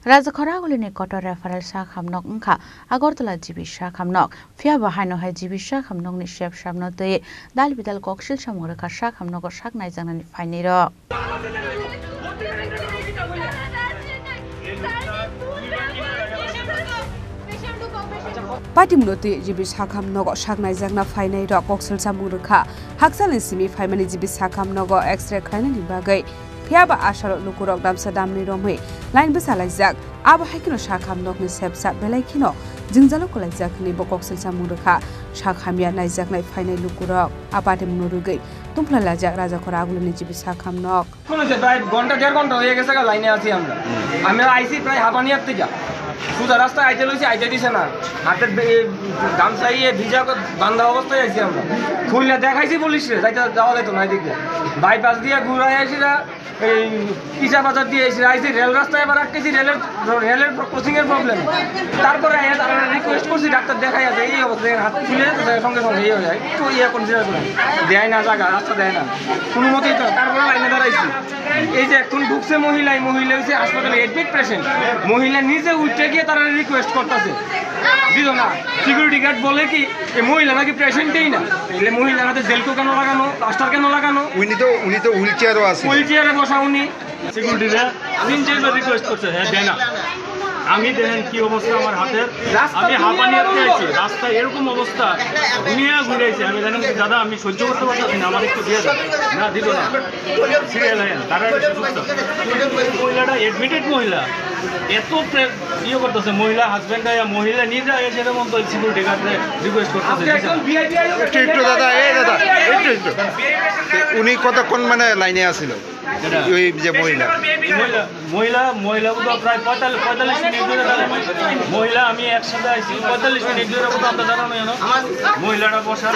Rajakhoragulini kotor referral sakhamnok ongkha Agartala jibi sakhamnok phia bahaino hai jibi sakhamnok ni shep samno tei dal bidal koksil samore ka sakhamnok saknai jangnani phainei ro Patimnoti jibi sakhamnogo saknai jangna phainei ro koksil samurukha haksalni simi phaimani jibi sakhamnogo x-ray khainani bagai phiaba asaro lukurok damsa damni romhei line besalaijak abo haikino sakhamnokni sepsa belaikino jingjalo kolaijakni bo koksil samurukha sakhamya naijaknai phainai lukurok apatimnorugai তুমফলালাজা রাজাখোরাগুলিনি জিবি সাখামনক কোন যে প্রায় ঘন্টা দেড় ঘন্টা হয়ে গেছে লাইনে আছি আমরা আইছি প্রায় হাবানিয়ার থেকে সুদা রাস্তা আইতে লইছি আইতে দিছে না হাতের গামছাইয়ে ভিজা বান্ধা অবস্থায় আইছি আমরা খুললে দেখাইছি পুলিশে যাইতে যাওয়া যেত না এদিকে বাইপাস দিয়ে ঘুরাই আইছিরা এই ইসা বাজার দিয়ে আইছি রেল রাস্তায় এবার আটকেছি রেলের ক্রসিং এর প্রবলেম তারপরে রিকোয়েস্ট করছি ডাক্তার দেখাই আছে এই অবস্থায় হাত খুলে সঙ্গে সঙ্গে এই হয়ে যায় একটু ইয়ে কনসিডার করে দেয় না জায়গা রাস্তা দেয় না কোনো মতেই তো তারপরে লাইনে দাঁড়াইছি এই যে এখন ঢুকছে মহিলা হচ্ছে হাসপাতালে এডমিট পেশেন্ট মহিলা নিজে উঠে গিয়ে তারা রিকোয়েস্ট করতেছে দিল না সিকিউরিটি গার্ড বলে কি এই মহিলা নাকি পেশেন্টেই না এলে মহিলা হাতে জেলকো কেন লাগানো প্লাস্টার কেন লাগানো উনি তো হুইল চেয়ারও আছে হুইল চেয়ারে বসা উনি সিকিউরিটিরা তিনবার রিকোয়েস্ট করছে হ্যাঁ দেয় না আমি দেখেন কি অবস্থা আমার হাতের আমি হাঁপানিয়াতে আছি রাস্তায় এরকম অবস্থা দুনিয়া ঘুরেছি আমি জানেন দাদা আমি সহ্য করতে পারছি না আমার একটু দিয়ে দেন না দিল না সিরিয়াল আইন তারা মহিলাটা এডমিটেড মহিলা এত ইয়ে করতেছে মহিলা হাজব্যান্ড মহিলা নিজে এসে এরকম তো সিকিউরিটি গার্ডে রিকোয়েস্ট করতেছে একটু দাদা একটু উনি কতক্ষণ মানে লাইনে আসছিল ওই যে মহিলা প্রায় 45 মিনিট ধরে মহিলা আমি একসাথে আইছি 45 মিনিট ধরে আমরা দাঁড়ানো মহিলাটা বসা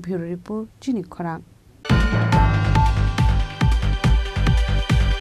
ব্যুরো রিপোর্ট জিনিক খরাং।